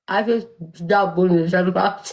አፌ ዳቦ ነው የሰራሁት።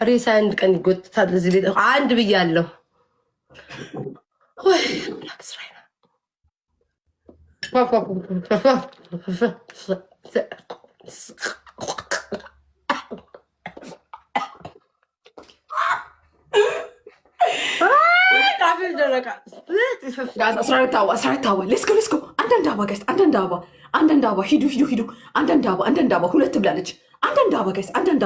ሬሳ አንድ ቀን ይጎትታል እዚህ ቤት። አንድ ብያለሁ። ሌስኮ አንዳንድ አበባ ጋይስ፣ አንዳንድ አበባ ሂዱ። አንዳንድ አበባ ሁለት ብላለች። አንዳንድ አበባ ጋይስ፣ አንዳንድ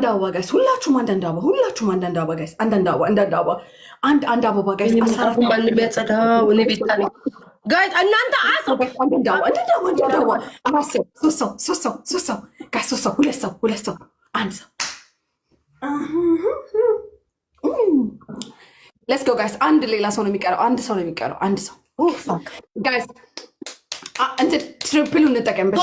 አበባ ጋይስ፣ ሁላችሁም አንዳንድ አበባ ጋይስ፣ አንድ አበባ ጋይስ። ማንም ያጸዳው እኔ ቤት ታኔ ጋይስ እናንተ አንዳንድ አበባ አራት ሰው ሶስት ሰው ጋይስ፣ ሁለት ሰው አንድ ሰው ሌትስ ጎ ጋይስ። አንድ ሌላ ሰው ነው የሚቀረው። አንድ ሰው ጋይስ። እንትን ትሪፕሉ እንጠቀምበት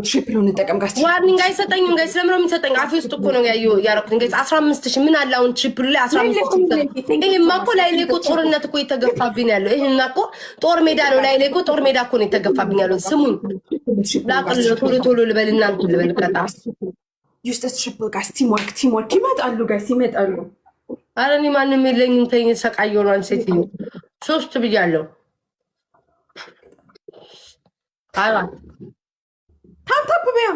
ትሪፕሉ እንጠቀም ጋይስ። ዋርኒንግ አይሰጠኝም ጋይስ። ለምን ነው የሚሰጠኝ? አፌ ውስጥ እኮ ነው ያደረኩት ጋይስ። 15,000 ምን አለ አሁን ትሪፕሉ ላይ 15,000። ይሄማ እኮ ላይ እኮ ጦርነት እኮ የተገፋብኝ ያለው ይሄማ እኮ ጦር ሜዳ ነው። ላይ እኮ ጦር ሜዳ እኮ ነው የተገፋብኝ ያለው። ስሙን ላቅል ቶሎ ልበል እናንተ ልበል ቀጣ ዩስተስ ትሪፕል ጋይስ። ቲምወርክ ይመጣሉ ጋይስ፣ ይመጣሉ። ኧረ እኔ ማንም የለኝም። ተይኝ። ሰቃየሁ ነው አንድ ሴትዮ 3 ብያለሁ። አራት ታፕ በያ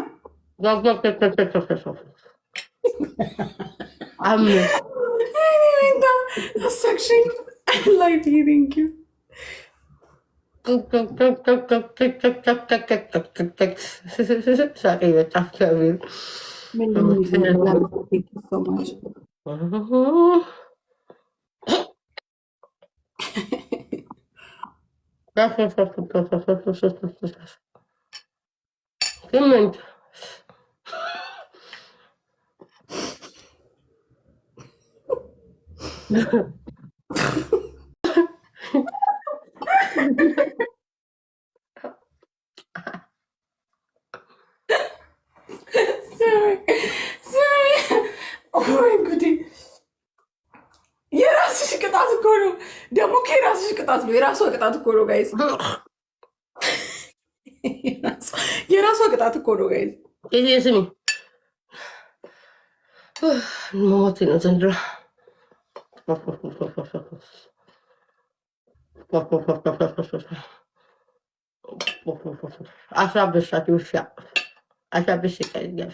ስምንት የራስሽ ቅጣት እኮ ነው። ደግሞ ከራስሽ ቅጣት ነው። የራሷ ቅጣት እኮ ነው ጋይስ። የራሷ ቅጣት እኮ ነው ጋይስ። ስሚ ሞቴ ነው ዘንድሮ። አሳበሻት ውሻ አሳበሽ ይቀኛል።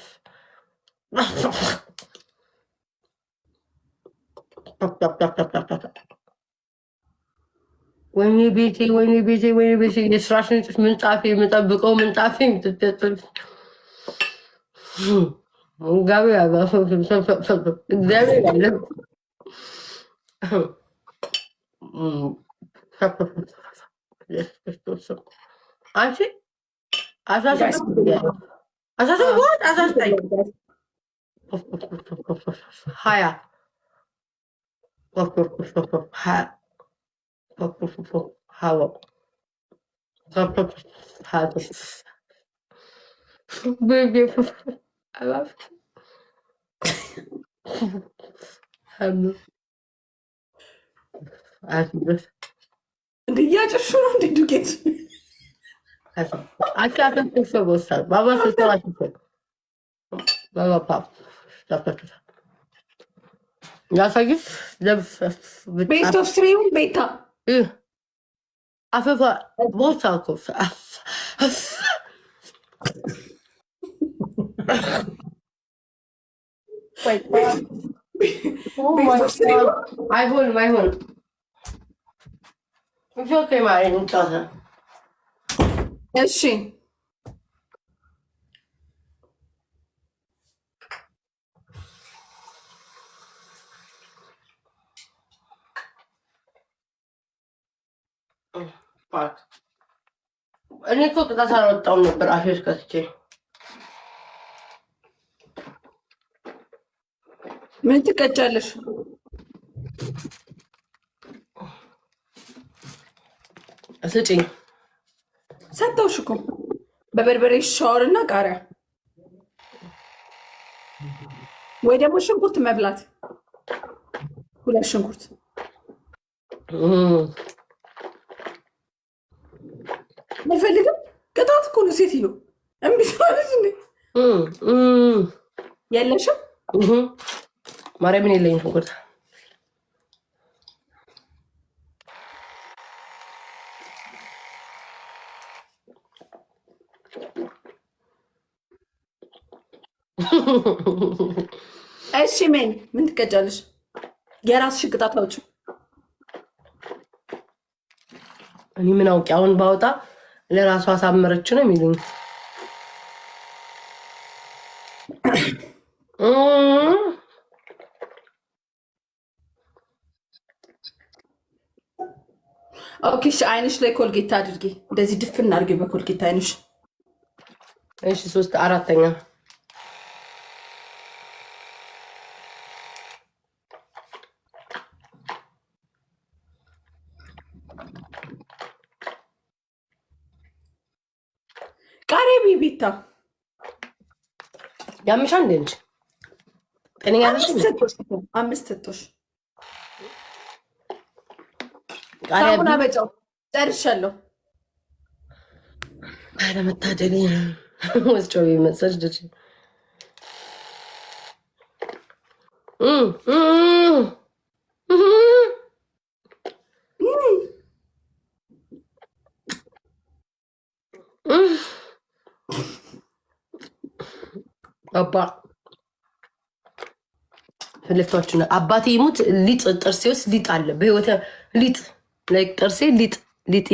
ወይኔ ቤቴ የስራሽን ምንጣፌ የምጠብቀው ምንጣፌ እግዚአብሔር ያለ አንቺ አሳስጠኝ 20 እንደ እያጨሹ ነው እንደ ዱቄት ቤስት ኦፍ ስሪውን ቤታ አፈፋ ቦታ እኮ አይሆንም። እሺ እኔ እኮ ቅጣት አልወጣሁም ነበር አፌስ ከስቼ። ምን ትቀጫለሽ? ስጪኝ። ሰጠውሽ እኮ በበርበሬ ሻወር እና ቃሪያ ወይ ደግሞ ሽንኩርት መብላት። 2 ሽንኩርት አይፈልግም። ቅጣት እኮ ነው ሴትዮ። እምቢ ትላለች እንዴ? የለሽም? ማርያምን የለኝም ሽንኩርት። እሺ ምን ትቀጫለሽ? የራስሽ ቅጣት አውጪ። እኔ ምን አውቄ አሁን ባወጣ ለራሷ አሳመረች ነው የሚሉኝ። ኦኬ እሺ፣ አይንሽ ላይ ኮልጌት አድርጊ። እንደዚህ ድፍን አድርጊ በኮልጌት አይንሽ። እሺ 3 4ኛ ቃሪያ ቢቢታ ያምሻል እንዴ? እንጂ ጤነኛ ነሽ? 5 ሰጥቶሽ ቃሪያ ታሙና በጫው ጨርሻለሁ። ባለመታደል ወስጮ ይመሰል ደች አባ ፍልፍቶችን አባቴ ይሙት ሊጥ ጥርሴ ውስጥ ሊጥ አለ። በህይወቴ ሊጥ ላይክ ጥርሴ ሊጥ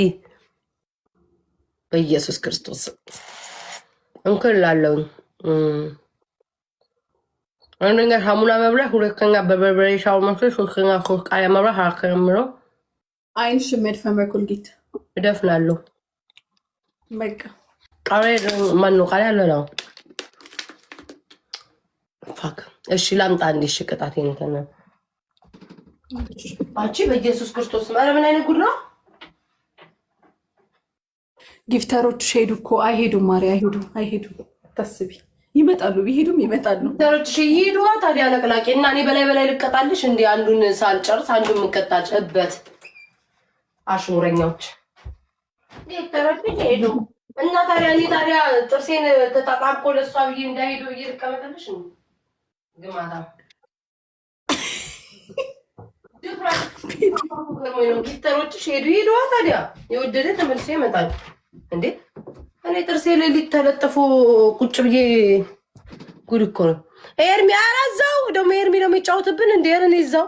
በኢየሱስ ክርስቶስ እንኩል ላለው አንደኛ ሳሙና መብላት፣ ሁለተኛ በበርበሬ ሻወር መስራት፣ ሶስተኛ ቃሪያ መብላት። አከምረው አይንሽ መድፈን በኮልጌት እደፍናለሁ። በቃ ቃሪያ ማነው ቃሪያ አለ ነው ፋክ። እሺ ላምጣ እንዴ? እሺ ቅጣቴ እንትን አንቺ በኢየሱስ ክርስቶስ ምን አይነት ጉድ ነው? ጊፍተሮች ሄዱ እኮ አይሄዱም። ማሪ አይሄዱም። ታስቢ ይመጣሉ። ቢሄዱም ይመጣሉ። ጊፍተሮች ይሄዱ። ታዲያ ለቅላቄ እና እኔ በላይ ልቀጣልሽ እንዴ? አንዱን ሳልጨርስ አንዱን ምቀጣጭ እበት አሽሙረኛዎች ጊፍተሮች ይሄዱ እና ታዲያ ጥርሴን ተጣጣምቆ ለሷ ብዬ እንዳይሄዱ ብዬ ልቀመጥልሽ ነው? ግማታ ጊፍተሮች ሄዱ። ታዲያ የወደደ ተመልሶ ይመጣል እንዴ? እኔ ጥርሴ ላይ ሊተለጠፉ ቁጭ ብዬ ጉድ እኮ ነው። ኤርሚ አራዛው ደግሞ ኤርሚ ነው የሚጫወትብን እንዴ? እኔ እዛው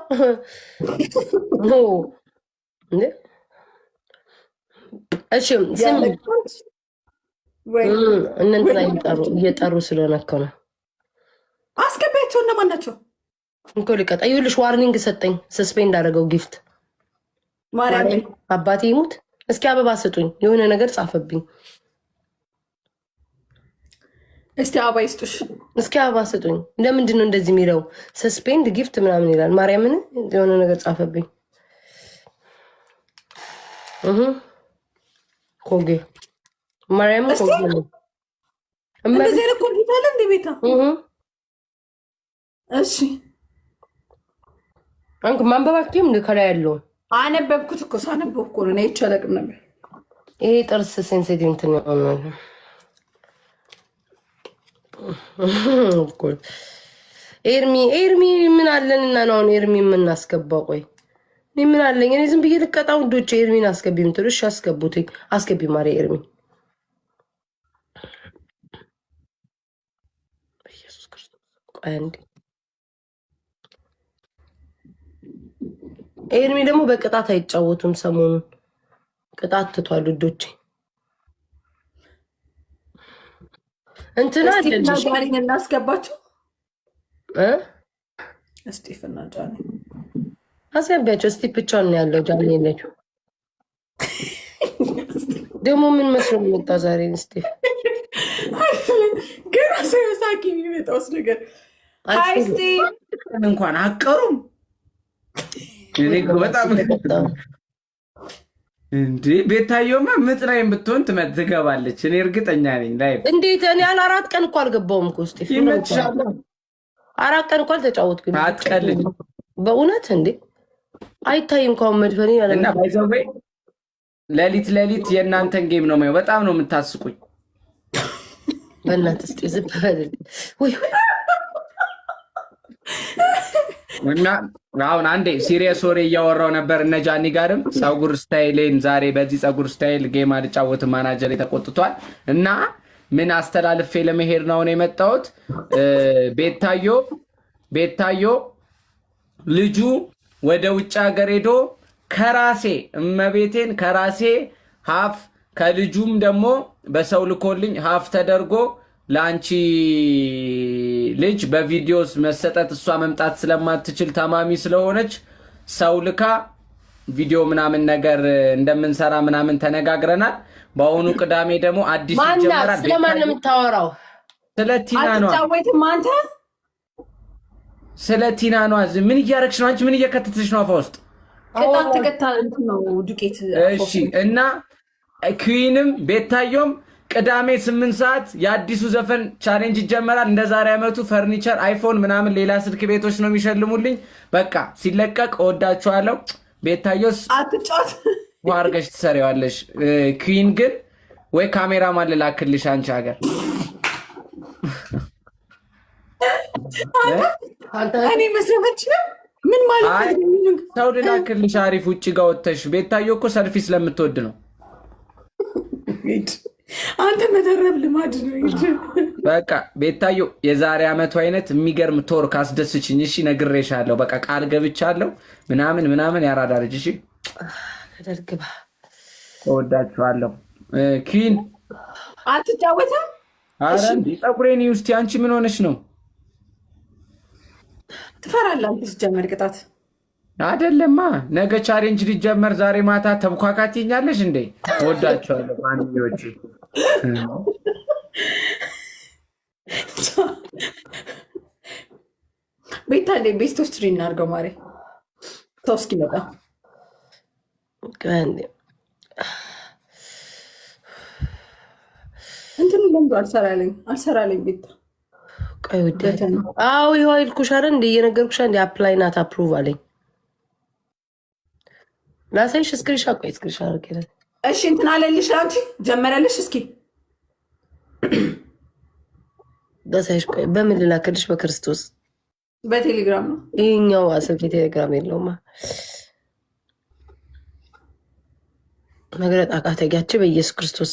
እሺ ስም እንትና እየጠሩ ስለሆነ እኮ ነው። አስገቢያቸው። እነማን ናቸው? እንኮ ልቀጣ። ይኸውልሽ ዋርኒንግ ሰጠኝ። ሰስፔንድ አደረገው ጊፍት። ማርያም አባቴ ይሙት። እስኪ አበባ ስጡኝ። የሆነ ነገር ጻፈብኝ። እስቲ አበባ ይስጡሽ። እስኪ አበባ ስጡኝ። ለምንድን ነው እንደዚህ የሚለው? ሰስፔንድ ጊፍት ምናምን ይላል። ማርያምን የሆነ ነገር ጻፈብኝ። ኮጌ ማርያም ኮጌ ነው። እንደዚህ አይነት ኮጌ አለ እንዴ ቤታ? እሺ አንተ ማንበባችሁም ከላይ ያለው አነበብኩት እኮ ሳነበው እኮ ነው ይቻላልም ነበር። ይሄ ጥርስ ሴንሲቲቭ እንትን ነው እኮ። ኤርሚ ምን አለንና ነው ኤርሚ የምናስገባው? ቆይ እኔ ምን አለኝ? እኔ ዝም ብዬ ልቀጣው ውዶቼ። ኤርሚን አስገቢ ምትሉ? እሺ አስገቡት። አስገቢ ማሪ ኤርሚ። በኢየሱስ ክርስቶስ ቆይ አንዴ። ኤርሚ ደግሞ በቅጣት አይጫወቱም። ሰሞኑን ቅጣት ትቷል ውዶቼ። እንትና አለልሽ ጃኒን እናስገባቸው። ስቲፍና ጃኒ አስገቢያቸው። እስቲ ብቻውን ነው ያለው። ጃኒ የለችው። ደግሞ ምን መስሎ መጣ ዛሬ ስቴፍ ገና ሳይሳቂ የሚመጣውስ ነገር ሀይ ስቴፍ እንኳን አቀሩም በጣም እንዴ ቤታየውማ ምጥ ላይም ብትሆን ትገባለች። እኔ እርግጠኛ ነኝ። ላይ እንዴት እኔ 4 ቀን እኮ አልገባውም እኮ ስቴፍ ይመችሻል። 4 ቀን እኮ አልተጫወትኩም። አትቀልኝ በእውነት እንዴ አይታይም። ካሁን መድፈኔ እና ባይዘው ሌሊት የእናንተን ጌም ነው የማየው። በጣም ነው የምታስቁኝ። በእናትህ እስኪ ዝም በል ወይ። እና አሁን አንዴ ሲሪየስ ወሬ እያወራው ነበር እነ ጃኒ ጋርም ፀጉር ስታይሌን ዛሬ በዚህ ፀጉር ስታይል ጌም አልጫወትም ማናጀር ተቆጥቷል። እና ምን አስተላልፌ ለመሄድ ነው የመጣሁት። ቤታዮ ልጁ ወደ ውጭ ሀገር ሄዶ ከራሴ እመቤቴን ከራሴ ሀፍ ከልጁም ደግሞ በሰው ልኮልኝ ሀፍ ተደርጎ ለአንቺ ልጅ በቪዲዮስ መሰጠት እሷ መምጣት ስለማትችል ታማሚ ስለሆነች ሰው ልካ ቪዲዮ ምናምን ነገር እንደምንሰራ ምናምን ተነጋግረናል። በአሁኑ ቅዳሜ ደግሞ አዲስ ይጀምራል። ስለማን ነው የምታወራው? ስለ ቲና ነው። አትጫወትም አንተ? ስለ ቲና ነው። ምን እያረግሽ ነው አንቺ? ምን እየከተተሽ ነው አፋ ውስጥ? ቅጣት ተቀጣ ነው ዱቄት። እሺ እና ኩዊንም ቤታዮም ቅዳሜ 8 ሰዓት የአዲሱ ዘፈን ቻሌንጅ ይጀመራል። እንደ ዛሬ ዓመቱ ፈርኒቸር፣ አይፎን ምናምን ሌላ ስልክ ቤቶች ነው የሚሸልሙልኝ። በቃ ሲለቀቅ እወዳችኋለሁ። ቤታዮስ አትጫወት አድርገሽ ትሰሪዋለሽ። ኩዊን ግን ወይ ካሜራማን ልላክልሽ አንቺ ሀገር እኔ መስረመች ነው። ምን ማለት ነው? ሰው ልላክልሽ አሪፍ ውጭ ጋር ወጥተሽ። ቤታዮ እኮ ሰልፊ ስለምትወድ ነው። አንተ መተረብ ልማድ ነው። በቃ ቤታዮ የዛሬ ዓመቱ አይነት የሚገርም ቶር ካስደስችኝ፣ እሺ ነግሬሻለሁ። በቃ ቃል ገብቻለሁ። ምናምን ያራዳ ልጅ። እሺ ተደርግባ እወዳችኋለሁ። ኩዊን አትጫወትም? ኧረ እንደ ፀጉሬን ውስጥ አንቺ ምን ሆነሽ ነው? ትፈራለህ አንተ ሲጀመር ቅጣት አይደለማ። ነገ ቻሌንጅ ሊጀመር ዛሬ ማታ ተብኳካት ይኛለሽ እንዴ? እወዳችኋለሁ ማንኞች። ቤታ እንደ ቤስት ኦፍ ትሪ እናድርገው ማሬ። ሰው እስኪመጣ እንትኑ ለምዶ አልሰራለኝ ቤታ። ቆይ ውዴ፣ አዎ ይኸው አይልኩሽ አይደል እንደ እየነገርኩሽ እንደ አፕላይ ናት አፕሩቭ አለኝ። ላሳይሽ ስክሪንሻት። ቆይ ስክሪንሻት አድርጌ እሺ እንትን አለልሽ አንቺ ጀመረልሽ። እስኪ ላሳይሽ። ቆይ በምን ልላክልሽ? በክርስቶስ በቴሌግራም ነው ይሄኛው። አሰብ ቴሌግራም የለውማ። መግለጥ አቃተኛች። በኢየሱስ ክርስቶስ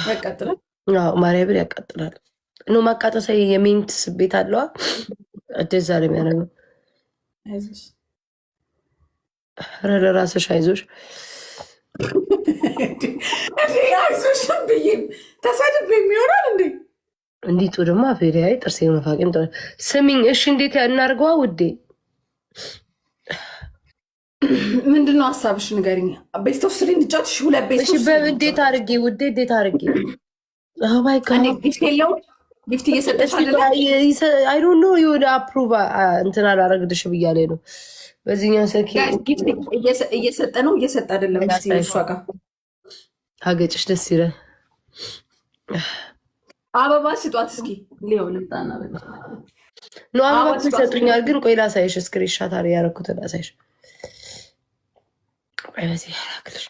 ያቃጥላል። ማርያምን ያቃጥላል። ኖ ማቃጠሳ የሜንት ቤት አለዋ። እንደዛ ነው የሚያደርገው። ኧረ ለራስሽ አይዞሽ። አይዞሽ ብዬ ተሳድቤ የሚሆናል እንዴ? እንዲቱ ደግሞ አፌሪያይ ጥርሴ መፋቂም ስሚኝ። እሺ እንዴት እናድርገዋ ውዴ? ምንድነው ሀሳብሽ? ንገሪኝ። ቤስት ኦፍ ስሪ እንጫወት። ሁለት ቤት እንዴት አድርጌ ውዴ? እንዴት አድርጌ? ጊፍት የለውም። ጊፍት እየሰጠች አይ ዶንት ኖ የሆነ አፕሩቭ እንትን አላረግልሽ ብያለኝ ነው። በዚህኛው ስልክ እየሰጠ ነው እየሰጠ አይደለም። እሷ ጋር ሀገጭሽ ደስ ይላል። አበባ ስጧት እስኪ። ሊሆን ልምጣና ነው አበባ ትሰጡኛል። ግን ቆይ ላሳይሽ። ስክሪንሻት አለ ያደረኩትን ላሳይሽ። ቆይ በዚህ ያደረግልሽ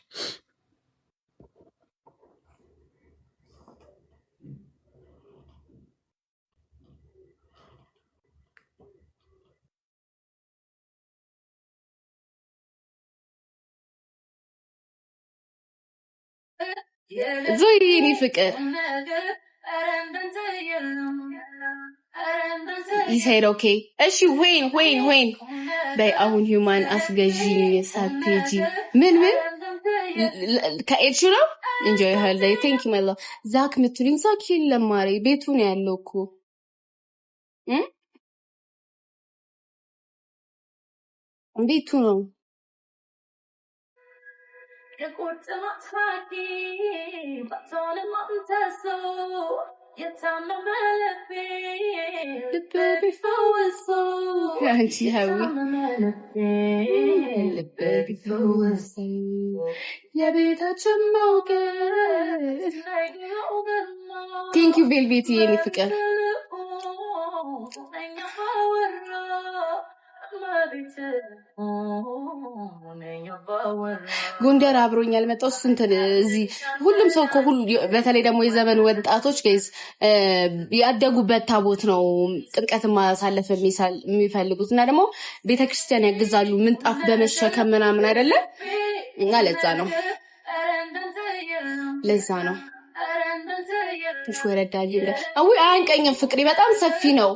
ዞይ የኔ ፍቅር ይሳይድ ኦኬ። እሺ ወይን በይ አሁን ሂውማን አስገዢ ሳፔጂ ምን ከኤድሹ ነው እንጆይ ሆሊዴይ ቴንክ ዩ ማይ ላቭ። ዛክ ምትሉኝ ዛክ የለም ማሬ፣ ቤቱ ነው ያለው እኮ ቤቱ ነው። ቴንክ ዩ ቬልቬት የኔ ፍቅር ጎንደር አብሮኛል መጣው እንትን እዚህ ሁሉም ሰው ሁሉ በተለይ ደግሞ የዘመን ወጣቶች ጋይስ ያደጉበት ታቦት ነው ጥምቀት ማሳለፍ የሚፈልጉት እና ደግሞ ቤተክርስቲያን ያግዛሉ ምንጣፍ በመሸከም ምናምን አይደለ እና ለዛ ነው ትንሽ ወረዳ አይ አንቀኝም ፍቅሬ በጣም ሰፊ ነው